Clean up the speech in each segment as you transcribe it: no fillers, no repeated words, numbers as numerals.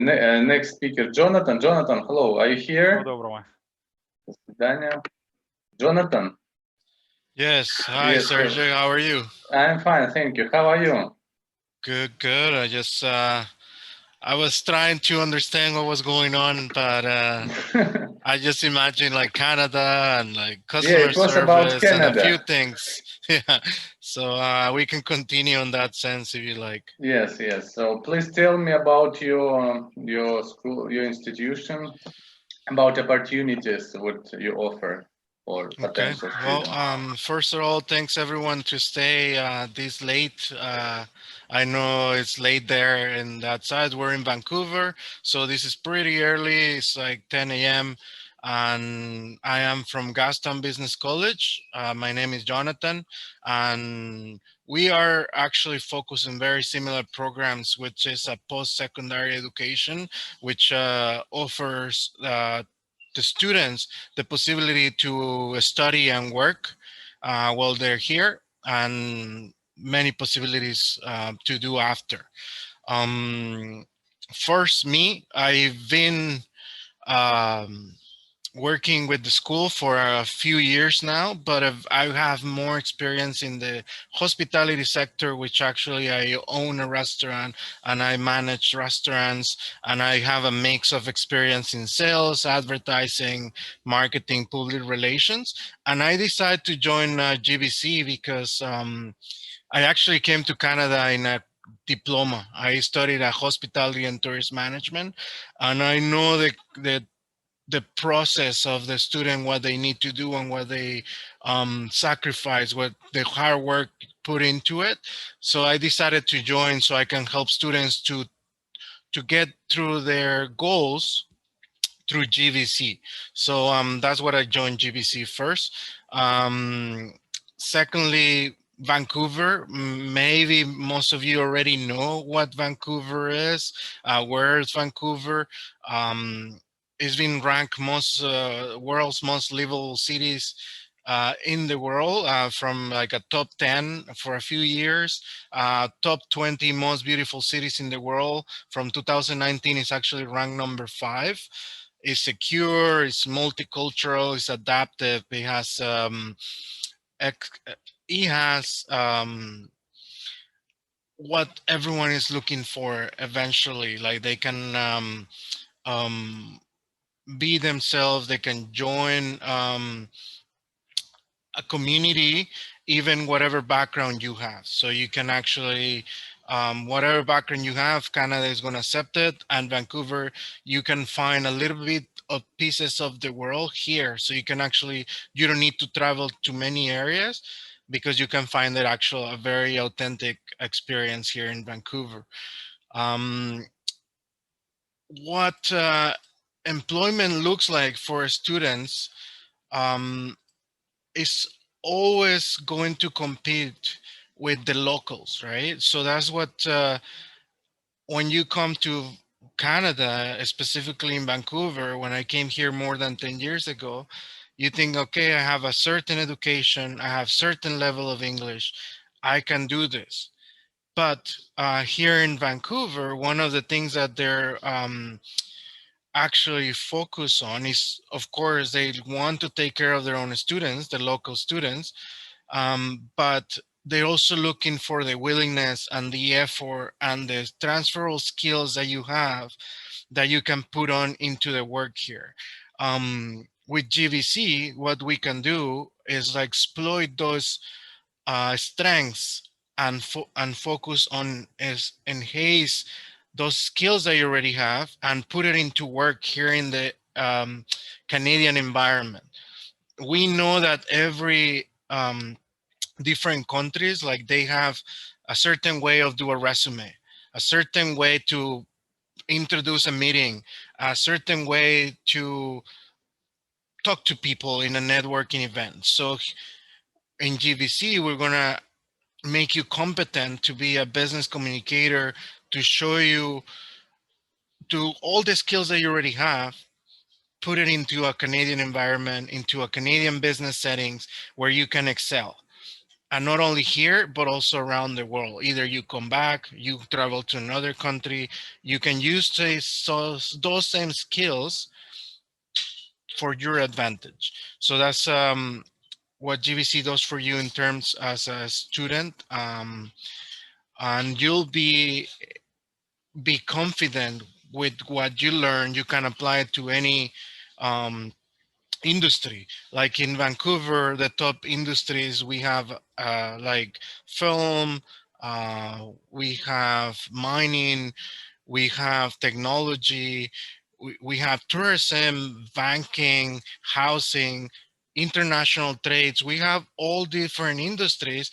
Next speaker, Jonathan. Jonathan, hello. Are you here? Доброго. До свидания. Jonathan. Yes. Hi, Yes, Sergey. How are you? I'm fine, thank you. How are you? Good, good. I was trying to understand what was going on, but I just imagined like Canada and like customer it was about service and a Canada. few things. Yeah. So we can continue on that sense if you like. Yes, yes. So please tell me about your school, your institution, about opportunities what you offer for potential students. Well, first of all, thanks everyone to stay this late. I know it's late there in that side. We're in Vancouver, so this is pretty early. It's like 10 a.m. and I am from Gastown Business College. My name is Jonathan, and we are actually focused on very similar programs, which is a post-secondary education, which offers the students the possibility to study and work while they're here, and many possibilities to do after. First, I've been working with the school for a few years now, but I have more experience in the hospitality sector, which actually I own a restaurant and I manage restaurants, and I have a mix of experience in sales, advertising, marketing, public relations. And I decided to join GBC because I actually came to Canada in a diploma. I studied at hospitality and tourist management, and I know the process of the student, what they need to do and what they sacrifice, what the hard work put into it. So I decided to join so I can help students to get through their goals through GBC. So that's what I joined GBC first. Secondly, Vancouver, maybe most of you already know what Vancouver is. Where is Vancouver? It's been ranked world's most livable cities in the world, from like a top 10 for a few years. Top 20 most beautiful cities in the world from 2019 is actually ranked number 5. It's secure, it's multicultural, it's adaptive. It has what everyone is looking for eventually. Like they can be themselves, they can join a community, even whatever background you have. So you can actually, whatever background you have, Canada is going to accept it. And Vancouver, you can find a little bit of pieces of the world here. So you can actually, you don't need to travel to many areas because you can find that a very authentic experience here in Vancouver. What employment looks like for students is always going to compete with the locals, right? So that's what, when you come to Canada, specifically in Vancouver, when I came here more than 10 years ago, you think, okay, I have a certain education, I have certain level of English, I can do this. But here in Vancouver, one of the things that they're actually focus on is, of course, they want to take care of their own students, the local students, but they're also looking for the willingness and the effort and the transferable skills that you have that you can put on into the work here. With GVC, what we can do is like exploit those strengths and focus on enhance those skills that you already have and put it into work here in the Canadian environment. We know that every different countries, like they have a certain way of do a resume, a certain way to introduce a meeting, a certain way to talk to people in a networking event. So in GVC, we're gonna make you competent to be a business communicator, to show you to all the skills that you already have, put it into a Canadian environment, into a Canadian business settings where you can excel. And not only here, but also around the world. Either you come back, you travel to another country, you can use those same skills for your advantage. So that's what GBC does for you in terms as a student. And you'll be confident with what you learn. You can apply it to any industry. Like in Vancouver, the top industries we have like film, we have mining, we have technology, we have tourism, banking, housing, international trades. We have all different industries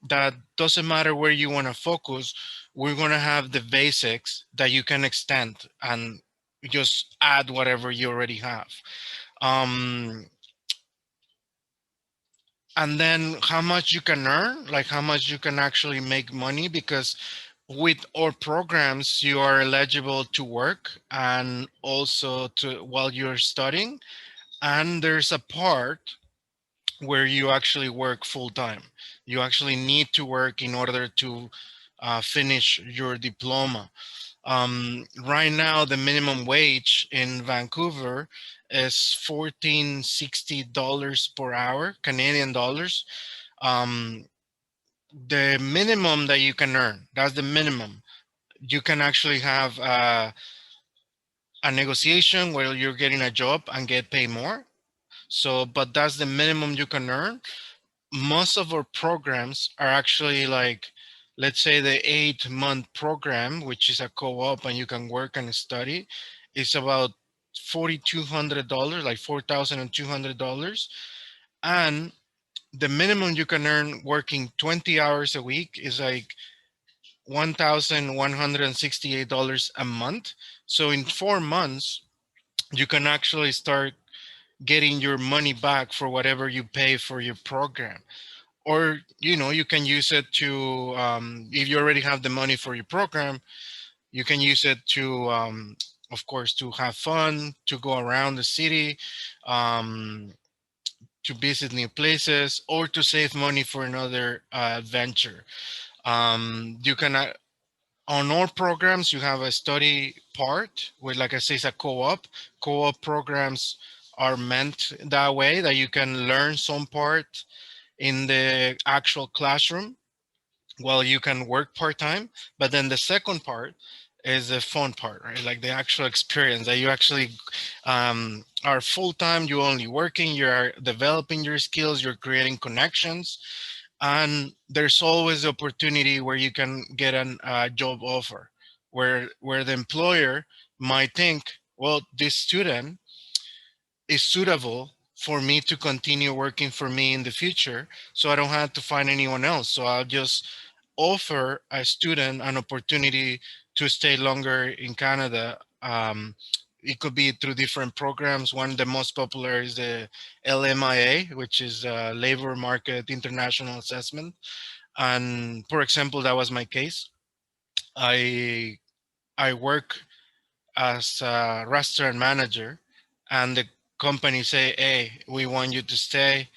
that doesn't matter where you want to focus. We're going to have the basics that you can extend and just add whatever you already have. um and then how much you can earn, like how much you can actually make money, because with our programs you are eligible to work and also to while you're studying, and there's a part where you actually work full time. You actually need to work in order to finish your diploma. Right now, the minimum wage in Vancouver is $14.60 per hour, Canadian dollars. Um, the minimum that you can earn, that's the minimum. You can actually have a negotiation where you're getting a job and get paid more. So, but that's the minimum you can earn. Most of our programs are actually like, let's say the 8-month program, which is a co-op and you can work and study, is about $4,200, like $4,200. And the minimum you can earn working 20 hours a week is like $1,168 a month. So in 4 months, you can actually start getting your money back for whatever you pay for your program. Or you can use it to if you already have the money for your program, you can use it to of course to have fun, to go around the city, um, to visit new places, or to save money for another adventure. You can on all programs you have a study part where, like I say, it's a co-op programs are meant that way, that you can learn some part in the actual classroom while you can work part-time. But then the second part is the fun part, right? Like the actual experience that you actually are full-time, you're only working, you're developing your skills, you're creating connections, and there's always the opportunity where you can get a job offer where the employer might think, well, this student is suitable for me to continue working for me in the future, so I don't have to find anyone else. So I'll just offer a student an opportunity to stay longer in Canada. It could be through different programs. One of the most popular is the LMIA, which is Labor Market International Assessment. And for example, that was my case. I I work as a restaurant manager, and the company say, hey, we want you to stay.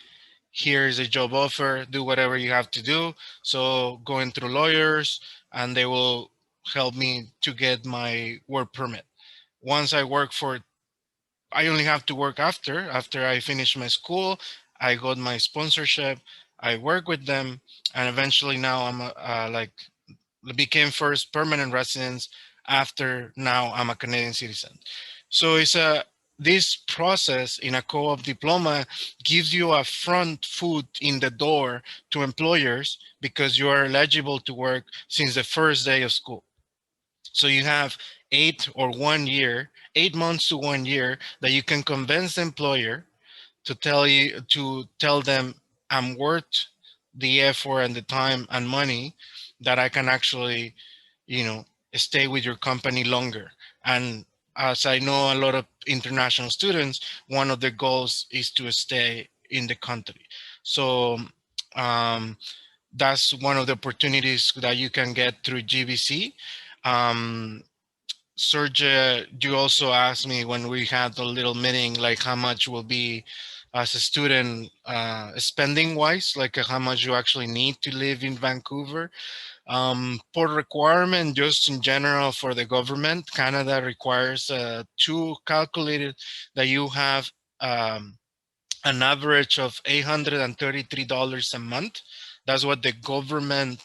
Here's a job offer, do whatever you have to do. So going through lawyers, and they will help me to get my work permit. Once I work for, I only have to work after I finish my school. I got my sponsorship, I work with them, and eventually now I'm like became first permanent residence. After now I'm a Canadian citizen. So it's a this process in a co-op diploma gives you a front foot in the door to employers, because you are eligible to work since the first day of school. So you have 8 months to 1 year that you can convince the employer to tell them I'm worth the effort and the time and money, that I can actually, you know, stay with your company longer. And as I know, a lot of international students, one of their goals is to stay in the country. So um, that's one of the opportunities that you can get through GBC. Um, Serge, you also asked me when we had the little meeting, like how much will be as a student, spending wise, like how much you actually need to live in Vancouver. For requirement, just in general for the government, Canada requires to calculate that you have an average of $833 a month. That's what the government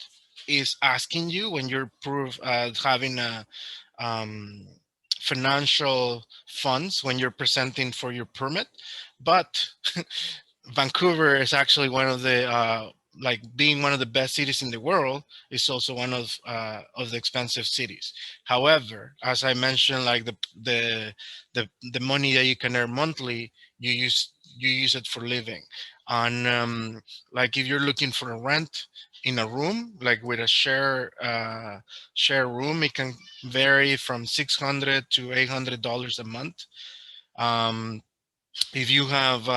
is asking you when you're having a financial funds when you're presenting for your permit. But Vancouver is actually one of the like being one of the best cities in the world is also one of the expensive cities. However, as I mentioned, like the money that you can earn monthly, you use it for living. And like if you're looking for a rent in a room, like with a share room, it can vary from $600 to $800 a month. If you have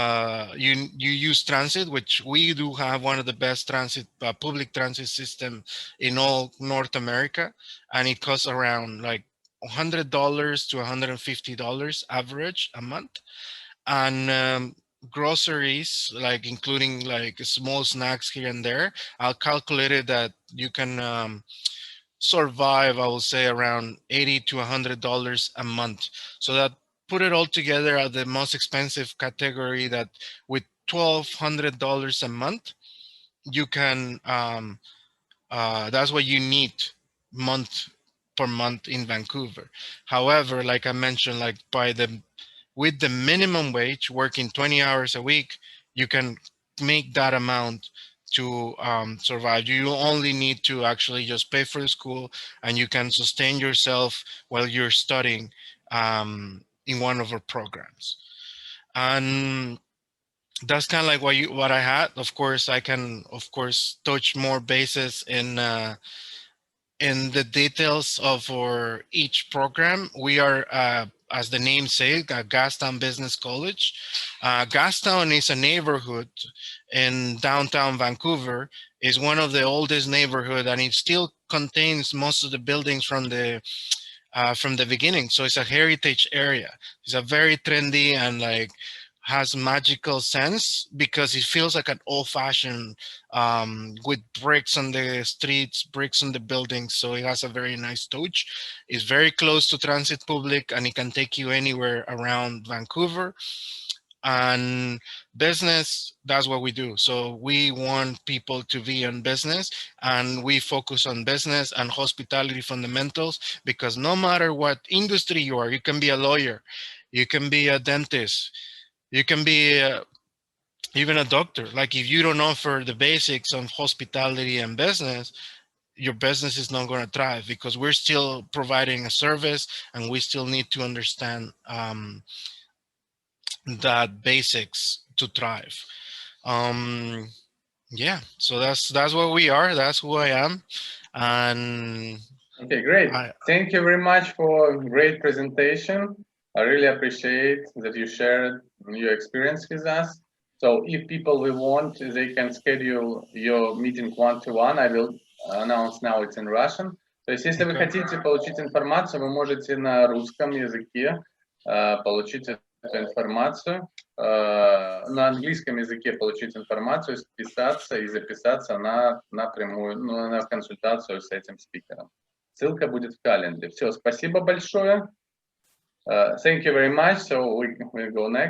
you use transit, which we do have one of the best transit public transit system in all North America, and it costs around like $100 to $150 average a month. And groceries, like including like small snacks here and there, I'll calculate it that you can survive, I will say, around $80 to $100 a month. So that put it all together at the most expensive category, that with $1,200 a month, you can, that's what you need month per month in Vancouver. However, like I mentioned, like with the minimum wage, working 20 hours a week, you can make that amount to survive. You only need to actually just pay for the school, and you can sustain yourself while you're studying in one of our programs. And that's kind of like what I had. Of course, I can, of course, touch more bases in the details of each program. We are, as the name says, Gastown Business College. Gastown is a neighborhood in downtown Vancouver. Is one of the oldest neighborhood, and it still contains most of the buildings from the beginning. So it's a heritage area. It's a very trendy and like has magical sense because it feels like an old-fashioned with bricks on the streets, bricks on the buildings. So it has a very nice touch. It's very close to transit public, and it can take you anywhere around Vancouver. And business, that's what we do. So we want people to be in business, and we focus on business and hospitality fundamentals, because no matter what industry you are, you can be a lawyer, you can be a dentist, you can be even a doctor. Like if you don't offer the basics of hospitality and business, your business is not going to thrive, because we're still providing a service, and we still need to understand that basics to thrive. Yeah, so that's what we are. That's who I am. And okay, great. Thank you very much for a great presentation. I really appreciate that you shared your experience with us. So if people will want, they can schedule your meeting one-to-one. I will announce now it's in Russian. То есть, если вы хотите получить информацию, вы можете на русском языке получить эту информацию, на английском языке получить информацию, списаться и записаться на прямую, на консультацию с этим спикером. Ссылка будет в календаре. Все, спасибо большое. Thank you very much. So we go next.